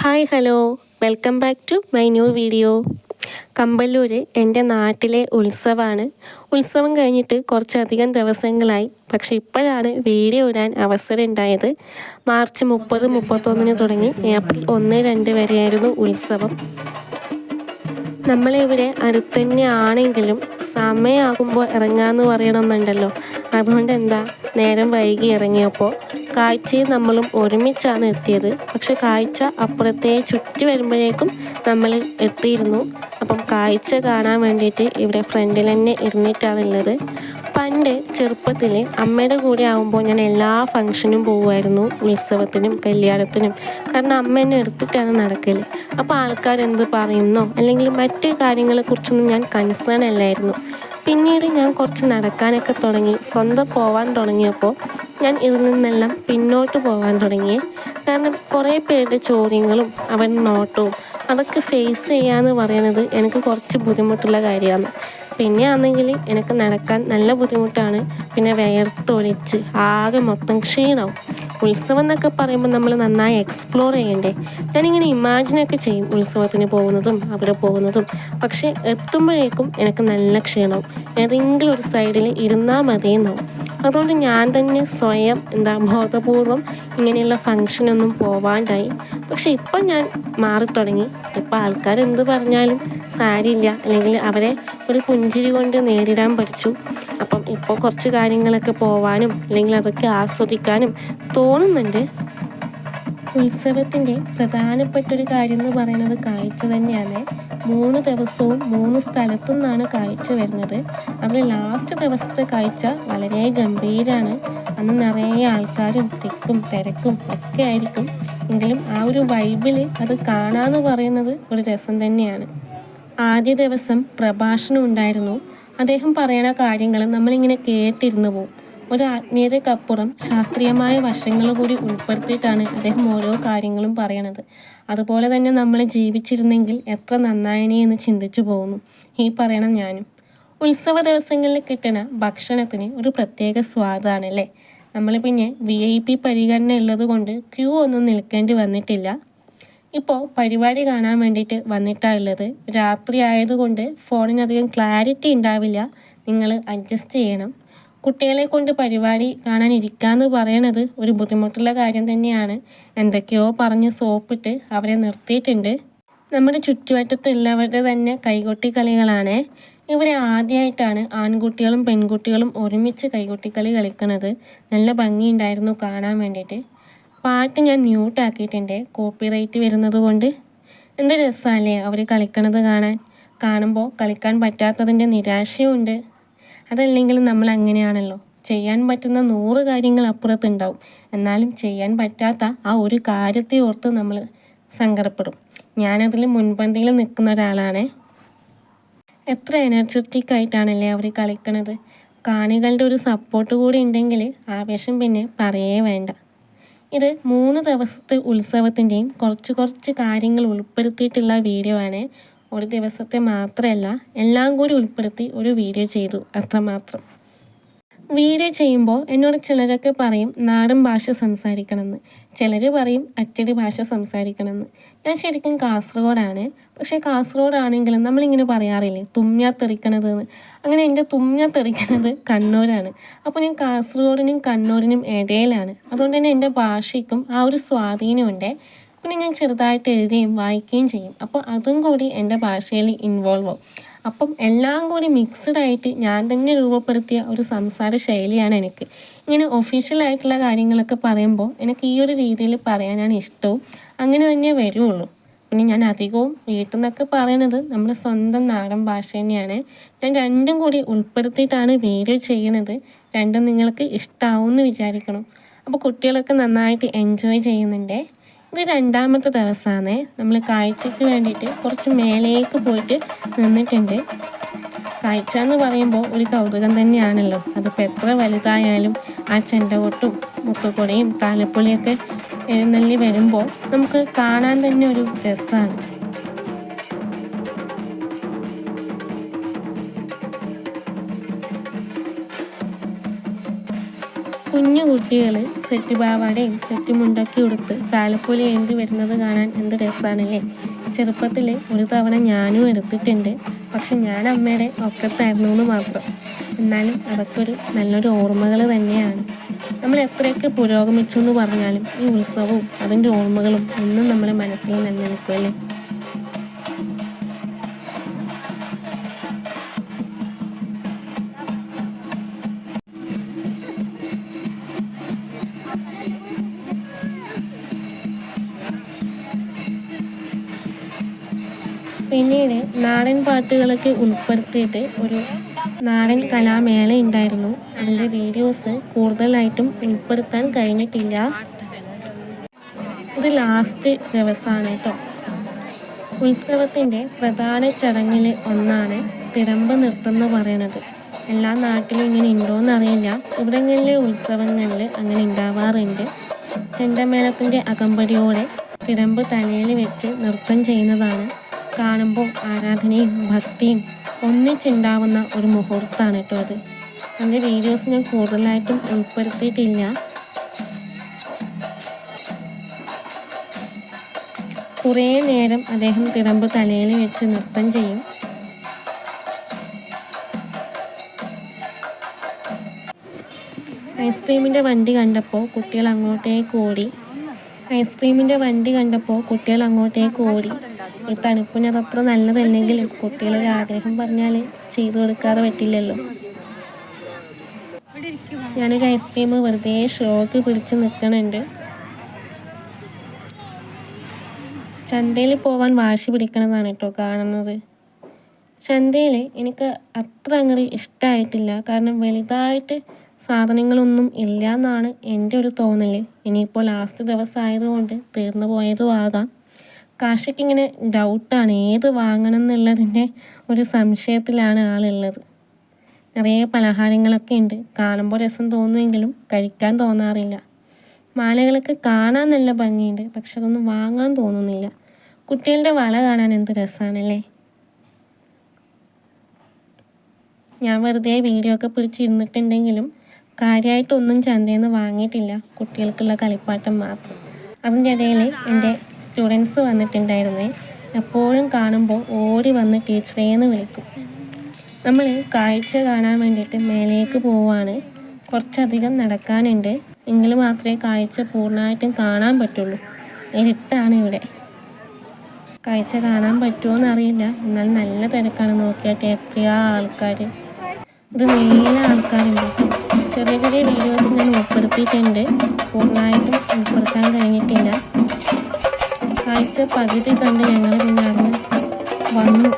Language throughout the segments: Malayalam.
Hi hello welcome back to my new video. Kampallur എൻ്റെ നാട്ടിലെ ഉത്സവമാണ്. ഉത്സവം കഴിഞ്ഞിട്ട് കുറച്ചധികം ദിവസങ്ങളായി, പക്ഷെ ഇപ്പോഴാണ് വീഡിയോ ഇടാൻ അവസരം ഉണ്ടായത്. മാർച്ച് 30, 31 തുടങ്ങി ഏപ്രിൽ 1, 2 വരെയായിരുന്നു ഉത്സവം. നമ്മളിവിടെ അടുത്തന്നെ ആണെങ്കിലും സമയമാകുമ്പോൾ ഇറങ്ങാമെന്ന് പറയണമെന്നുണ്ടല്ലോ. അതുകൊണ്ട് നേരം വൈകി ഇറങ്ങിയപ്പോൾ കാഴ്ചയിൽ നമ്മളും ഒരുമിച്ചാണ് എത്തിയത്. പക്ഷെ കാഴ്ച അപ്പുറത്തെ ചുറ്റി വരുമ്പോഴേക്കും നമ്മൾ എത്തിയിരുന്നു. അപ്പം കാഴ്ച കാണാൻ വേണ്ടിയിട്ട് ഇവിടെ ഫ്രണ്ടിൽ തന്നെ ഇരുന്നിട്ടാണുള്ളത്. പണ്ട് ചെറുപ്പത്തിൽ അമ്മയുടെ കൂടെ ആകുമ്പോൾ ഞാൻ എല്ലാ ഫങ്ഷനും പോകുമായിരുന്നു, ഉത്സവത്തിനും കല്യാണത്തിനും. കാരണം അമ്മ എന്നെ എടുത്തിട്ടാണ് നടക്കൽ. അപ്പോൾ ആൾക്കാരെന്ത് പറയുന്നോ അല്ലെങ്കിൽ മറ്റ് കാര്യങ്ങളെക്കുറിച്ചൊന്നും ഞാൻ കൺസേൺ അല്ലായിരുന്നു. പിന്നീട് ഞാൻ കുറച്ച് നടക്കാനൊക്കെ തുടങ്ങി, സ്വന്തം പോവാൻ തുടങ്ങിയപ്പോൾ ഞാൻ ഇതിൽ നിന്നെല്ലാം പിന്നോട്ട് പോകാൻ തുടങ്ങി. കാരണം കുറേ പേരുടെ ചോദ്യങ്ങളും അവരുടെ നോട്ടവും അതൊക്കെ ഫേസ് ചെയ്യാന്ന് പറയുന്നത് എനിക്ക് കുറച്ച് ബുദ്ധിമുട്ടുള്ള കാര്യമാണ്. പിന്നെ ആണെങ്കിൽ എനിക്ക് നടക്കാൻ നല്ല ബുദ്ധിമുട്ടാണ്. പിന്നെ വിയർത്തൊലിച്ച് ആകെ മൊത്തം ക്ഷീണവും. ഉത്സവം എന്നൊക്കെ പറയുമ്പോൾ നമ്മൾ നന്നായി എക്സ്പ്ലോർ ചെയ്യണ്ടേ. ഞാനിങ്ങനെ ഇമാജിനൊക്കെ ചെയ്യും ഉത്സവത്തിന് പോകുന്നതും അവിടെ പോകുന്നതും. പക്ഷേ എത്തുമ്പോഴേക്കും എനിക്ക് നല്ല ക്ഷീണവും. ഏതെങ്കിലും ഒരു സൈഡിൽ ഇരുന്നാൽ മതിയെന്നാവും. അതുകൊണ്ട് ഞാൻ തന്നെ സ്വയം ബോധപൂർവം ഇങ്ങനെയുള്ള ഫങ്ഷനൊന്നും പോവാണ്ടായി. പക്ഷെ ഇപ്പം ഞാൻ മാറിത്തുടങ്ങി. ഇപ്പം ആൾക്കാരെന്ത് പറഞ്ഞാലും സാരിയില്ല, അല്ലെങ്കിൽ അവരെ ഒരു പുഞ്ചിരി കൊണ്ട് നേരിടാൻ പഠിച്ചു. അപ്പം ഇപ്പോൾ കുറച്ച് കാര്യങ്ങളൊക്കെ പോവാനും അല്ലെങ്കിൽ അതൊക്കെ ആസ്വദിക്കാനും തോന്നുന്നുണ്ട്. ഉത്സവത്തിൻ്റെ പ്രധാനപ്പെട്ടൊരു കാര്യം എന്ന് പറയുന്നത് കാഴ്ച തന്നെയാണ്. 3 ദിവസവും 3 സ്ഥലത്തു നിന്നാണ് കാഴ്ച വരുന്നത്. അതിൽ ലാസ്റ്റ് ദിവസത്തെ കാഴ്ച വളരെ ഗംഭീരമാണ്. അന്ന് നിറയെ ആൾക്കാരും തിക്കും തിരക്കും ഒക്കെ ആയിരിക്കും. എങ്കിലും ആ ഒരു വൈബിൽ അത് കാണാമെന്ന് പറയുന്നത് ഒരു രസം തന്നെയാണ്. ആദ്യ ദിവസം പ്രഭാഷണം ഉണ്ടായിരുന്നു. അദ്ദേഹം പറയുന്ന കാര്യങ്ങൾ നമ്മളിങ്ങനെ കേട്ടിരുന്നു പോകും. ഒരു ആത്മീയതയ്ക്കപ്പുറം ശാസ്ത്രീയമായ വശങ്ങൾ കൂടി ഉൾപ്പെടുത്തിയിട്ടാണ് അദ്ദേഹം ഓരോ കാര്യങ്ങളും പറയണത്. അതുപോലെ തന്നെ നമ്മൾ ജീവിച്ചിരുന്നെങ്കിൽ എത്ര നന്നായനെ എന്ന് ചിന്തിച്ചു പോകുന്നു ഈ പറയണം ഞാനും. ഉത്സവ ദിവസങ്ങളിൽ കിട്ടുന്ന ഭക്ഷണത്തിന് ഒരു പ്രത്യേക സ്വാദാണല്ലേ. നമ്മൾ പിന്നെ VIP പരിഗണന ഉള്ളത് കൊണ്ട് ക്യൂ ഒന്നും നിൽക്കേണ്ടി വന്നിട്ടില്ല. ഇപ്പോൾ പരിപാടി കാണാൻ വേണ്ടിയിട്ട് വന്നിട്ടുള്ളത്. രാത്രി ആയതുകൊണ്ട് ഫോണിനധികം ക്ലാരിറ്റി ഉണ്ടാവില്ല, നിങ്ങൾ അഡ്ജസ്റ്റ് ചെയ്യണം. കുട്ടികളെ കൊണ്ട് പരിപാടി കാണാൻ ഇരിക്കാമെന്ന് പറയണത് ഒരു ബുദ്ധിമുട്ടുള്ള കാര്യം തന്നെയാണ്. എന്തൊക്കെയോ പറഞ്ഞ് സോപ്പിട്ട് അവരെ നിർത്തിയിട്ടുണ്ട്. നമ്മുടെ ചുറ്റുവട്ടത്തുള്ളവരുടെ തന്നെ കൈകൊട്ടി കളികളാണ്. ഇവരെ ആദ്യമായിട്ടാണ് ആൺകുട്ടികളും പെൺകുട്ടികളും ഒരുമിച്ച് കൈകൊട്ടിക്കളി കളിക്കുന്നത്. നല്ല ഭംഗിയുണ്ടായിരുന്നു കാണാൻ വേണ്ടിയിട്ട്. പാട്ട് ഞാൻ മ്യൂട്ടാക്കിയിട്ടുണ്ട്, കോപ്പിറൈറ്റ് വരുന്നത് കൊണ്ട്. എന്ത് രസമല്ലേ അവർ കളിക്കണത് കാണുമ്പോൾ കളിക്കാൻ പറ്റാത്തതിൻ്റെ നിരാശയുണ്ട്. അതല്ലെങ്കിലും നമ്മൾ അങ്ങനെയാണല്ലോ, ചെയ്യാൻ പറ്റുന്ന 100 കാര്യങ്ങൾ അപ്പുറത്തുണ്ടാവും. എന്നാലും ചെയ്യാൻ പറ്റാത്ത ആ ഒരു കാര്യത്തെ ഓർത്ത് നമ്മൾ സങ്കടപ്പെടും. ഞാനതിൽ മുൻപന്തിയിൽ നിൽക്കുന്ന ഒരാളാണ്. എത്ര എനർജറ്റിക് ആയിട്ടാണല്ലേ അവർ കളിക്കണത്. കാണികളുടെ ഒരു സപ്പോർട്ട് കൂടി ഉണ്ടെങ്കിൽ ആവേശം പിന്നെ പറയേ വേണ്ട. ഇത് 3 ദിവസത്തെ ഉത്സവത്തിൻ്റെയും കുറച്ച് കാര്യങ്ങൾ ഉൾപ്പെടുത്തിയിട്ടുള്ള വീഡിയോ ആണ്. ഒരു ദിവസത്തെ മാത്രമല്ല, എല്ലാം കൂടി ഉൾപ്പെടുത്തി ഒരു വീഡിയോ ചെയ്തു, അത്രമാത്രം. വീഡിയോ ചെയ്യുമ്പോൾ എന്നോട് ചിലരൊക്കെ പറയും നാടൻ ഭാഷ സംസാരിക്കണമെന്ന്, ചിലർ പറയും അച്ചടി ഭാഷ സംസാരിക്കണമെന്ന്. ഞാൻ ശരിക്കും കാസർഗോഡാണ്. പക്ഷേ കാസർഗോഡാണെങ്കിലും നമ്മളിങ്ങനെ പറയാറില്ലേ തുമ്മിയാ തെറിക്കണതെന്ന്. അങ്ങനെ എൻ്റെ തുമ്മിയാ തെറിക്കണത് കണ്ണൂരാണ്. അപ്പോൾ ഞാൻ കാസർഗോഡിനും കണ്ണൂരിനും ഇടയിലാണ്. അതുകൊണ്ട് തന്നെ എൻ്റെ ഭാഷയ്ക്കും ആ ഒരു സ്വാധീനമുണ്ട്. പിന്നെ ഞാൻ ചെറുതായിട്ട് എഴുതുകയും വായിക്കുകയും ചെയ്യും. അപ്പോൾ അതും കൂടി എൻ്റെ ഭാഷയിൽ ഇൻവോൾവ് ആവും. അപ്പം എല്ലാം കൂടി മിക്സ്ഡ് ആയിട്ട് ഞാൻ തന്നെ രൂപപ്പെടുത്തിയ ഒരു സംസാര ശൈലിയാണ് എനിക്ക്. ഇങ്ങനെ ഒഫീഷ്യലായിട്ടുള്ള കാര്യങ്ങളൊക്കെ പറയുമ്പോൾ എനിക്ക് ഈ ഒരു രീതിയിൽ പറയാനാണ് ഇഷ്ടവും. അങ്ങനെ തന്നെ വരുള്ളൂ. പിന്നെ ഞാൻ അധികവും വീട്ടിൽ നിന്നൊക്കെ പറയുന്നത് നമ്മുടെ സ്വന്തം നാടൻ ഭാഷ തന്നെയാണ്. ഞാൻ രണ്ടും കൂടി ഉൾപ്പെടുത്തിയിട്ടാണ് വീഡിയോ ചെയ്യുന്നത്. രണ്ടും നിങ്ങൾക്ക് ഇഷ്ടമാവുമെന്ന് വിചാരിക്കണം. അപ്പോൾ കുട്ടികളൊക്കെ നന്നായിട്ട് എൻജോയ് ചെയ്യുന്നുണ്ട്. ഇത് 2ാമത്തെ ദിവസമാണ്. നമ്മൾ കാഴ്ചയ്ക്ക് വേണ്ടിയിട്ട് കുറച്ച് മേലേക്ക് പോയിട്ട് നിന്നിട്ടുണ്ട്. കാഴ്ച എന്ന് പറയുമ്പോൾ ഒരു കൗതുകം തന്നെയാണല്ലോ. അതിപ്പോൾ എത്ര വലുതായാലും ആ ചെണ്ടകൊട്ടും മുട്ടുകൊടയും താലപ്പൊലിയൊക്കെ എഴുന്നള്ളി വരുമ്പോൾ നമുക്ക് കാണാൻ തന്നെ ഒരു രസമാണ്. കുഞ്ഞു കുട്ടികൾ സെറ്റ് പാവാടയും സെറ്റ് മുണ്ടൊക്കെ ഉടുത്ത് താലപ്പൊലി ഏന്തി വരുന്നത് കാണാൻ എന്ത് രസമാണല്ലേ. ചെറുപ്പത്തിൽ ഒരു തവണ ഞാനും എടുത്തിട്ടുണ്ട്. പക്ഷെ ഞാൻ അമ്മയുടെ ഒക്കത്തായിരുന്നു എന്ന് മാത്രം. എന്നാലും അതൊക്കെ നല്ലൊരു ഓർമ്മകൾ തന്നെയാണ്. നമ്മൾ എത്രയൊക്കെ പുരോഗമിച്ചു എന്ന് പറഞ്ഞാലും ഈ ഉത്സവവും അതിൻ്റെ ഓർമ്മകളും എന്നും നമ്മളെ മനസ്സിൽ നിലനിൽക്കുമല്ലേ. പിന്നീട് നാടൻ പാട്ടുകളൊക്കെ ഉൾപ്പെടുത്തിയിട്ട് ഒരു നാടൻ കലാമേള ഉണ്ടായിരുന്നു. അതിൻ്റെ വീഡിയോസ് കൂടുതലായിട്ടും ഉൾപ്പെടുത്താൻ കഴിഞ്ഞിട്ടില്ല. ഇത് ലാസ്റ്റ് ദിവസമാണ് കേട്ടോ. ഉത്സവത്തിൻ്റെ പ്രധാന ചടങ്ങിൽ ഒന്നാണ് തിടമ്പ് നൃത്തം എന്ന് പറയുന്നത്. എല്ലാ നാട്ടിലും ഇങ്ങനെ ഉണ്ടോയെന്ന് അറിയില്ല. ഇവിടങ്ങളിലെ ഉത്സവങ്ങളിൽ അങ്ങനെ ഉണ്ടാവാറുണ്ട്. ചെണ്ടമേളത്തിൻ്റെ അകമ്പടിയോടെ തിടമ്പ് തലയിൽ വെച്ച് നൃത്തം ചെയ്യുന്നതാണ്. കാണുമ്പോൾ ആരാധനയും ഭക്തിയും ഒന്നിച്ചുണ്ടാവുന്ന ഒരു മുഹൂർത്തമാണ് കേട്ടോ അത്. അതിൻ്റെ വീഡിയോസ് ഞാൻ കൂടുതലായിട്ടും ഉൾപ്പെടുത്തിയിട്ടില്ല. കുറേ നേരം അദ്ദേഹം തിടമ്പ് തലയിൽ വെച്ച് നൃത്തം ചെയ്യും. ഐസ്ക്രീമിൻ്റെ വണ്ടി കണ്ടപ്പോൾ കുട്ടികൾ അങ്ങോട്ടേക്ക് ഓടി. ഈ തണുപ്പിന് അതത്ര നല്ലതല്ലെങ്കിലും കുട്ടികളൊരു ആഗ്രഹം പറഞ്ഞാൽ ചെയ്തു കൊടുക്കാതെ പറ്റില്ലല്ലോ. ഞാനൊരു ഐസ്ക്രീം വെറുതെ ഷോക്ക് പിടിച്ച് നിൽക്കണുണ്ട്. ചന്തയിൽ പോവാൻ വാശി പിടിക്കണതാണ് കേട്ടോ കാണുന്നത്. ചന്തയിൽ എനിക്ക് അത്ര അങ്ങനെ ഇഷ്ടമായിട്ടില്ല. കാരണം വലുതായിട്ട് സാധനങ്ങളൊന്നും ഇല്ല എന്നാണ് എൻ്റെ ഒരു തോന്നൽ. ഇനിയിപ്പോൾ ലാസ്റ്റ് ദിവസം ആയതുകൊണ്ട് തീർന്നു പോയതും ആകാം. കാശിക്ക് ഇങ്ങനെ ഡൗട്ടാണ് ഏത് വാങ്ങണം എന്നുള്ളതിൻ്റെ ഒരു സംശയത്തിലാണ് ആളുള്ളത്. നിറയെ പലഹാരങ്ങളൊക്കെ ഉണ്ട്. കാണുമ്പോൾ രസം തോന്നുമെങ്കിലും കഴിക്കാൻ തോന്നാറില്ല. മാലകളൊക്കെ കാണാൻ നല്ല ഭംഗിയുണ്ട്, പക്ഷെ അതൊന്നും വാങ്ങാൻ തോന്നുന്നില്ല. കുട്ടികളുടെ വള കാണാൻ എന്ത് രസമാണല്ലേ. ഞാൻ വെറുതെ വീഡിയോ ഒക്കെ പിടിച്ചിരുന്നിട്ടുണ്ടെങ്കിലും കാര്യമായിട്ടൊന്നും ചന്തയിൽ നിന്ന് വാങ്ങിയിട്ടില്ല. കുട്ടികൾക്കുള്ള കളിപ്പാട്ടം മാത്രം. അതിൻ്റെ ഇടയിൽ എൻ്റെ സ്റ്റുഡൻസ് വന്നിട്ടുണ്ടായിരുന്നേ. എപ്പോഴും കാണുമ്പോൾ ഓടി വന്ന് ടീച്ചറേന്ന് വിളിക്കും. നമ്മൾ കാഴ്ച കാണാൻ വേണ്ടിയിട്ട് മേലേക്ക് പോവാണ്. കുറച്ചധികം നടക്കാനുണ്ട്. എങ്കിൽ മാത്രമേ കാഴ്ച പൂർണ്ണമായിട്ടും കാണാൻ പറ്റുള്ളൂ. ഇരുട്ടാണ് ഇവിടെ. കാഴ്ച കാണാൻ പറ്റുമോ എന്നറിയില്ല. എന്നാൽ നല്ല തിരക്കാണ്. നോക്കിയാട്ട് എത്രയാ ആൾക്കാർ. ഇത് നീല ആൾക്കാരുണ്ട്. ചെറിയ ചെറിയ വീഡിയോസ് ഞാൻ ഉൾപ്പെടുത്തിയിട്ടുണ്ട്. പൂർണ്ണമായിട്ടും ഉൾപ്പെടുത്താൻ കഴിഞ്ഞിട്ടില്ല. കാഴ്ച പകുതി കണ്ട് ഞങ്ങൾ പിന്നെ അവിടെ വന്നു.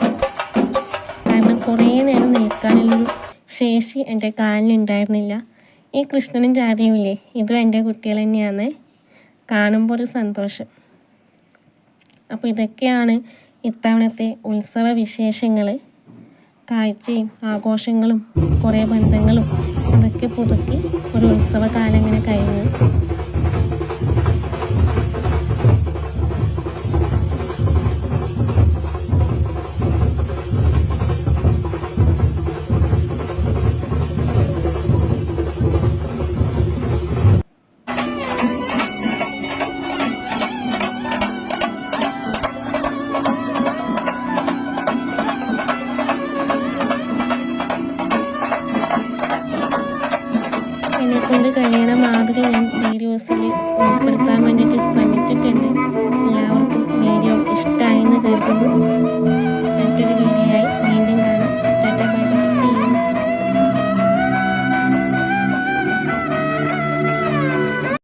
കാരണം കുറേ നേരം നിൽക്കാനുള്ളൊരു ശേഷി എൻ്റെ കാലിനുണ്ടായിരുന്നില്ല. ഈ കൃഷ്ണനും രാധയുമില്ലേ, ഇതും എൻ്റെ കുട്ടികൾ തന്നെയാണ്. കാണുമ്പോൾ ഒരു സന്തോഷം. അപ്പോൾ ഇതൊക്കെയാണ് ഇത്തവണത്തെ ഉത്സവ വിശേഷങ്ങൾ. കാഴ്ചയും ആഘോഷങ്ങളും കുറേ ബന്ധങ്ങളും അതൊക്കെ പുതുക്കി ഒരു ഉത്സവകാലം ഇങ്ങനെ കഴിഞ്ഞു.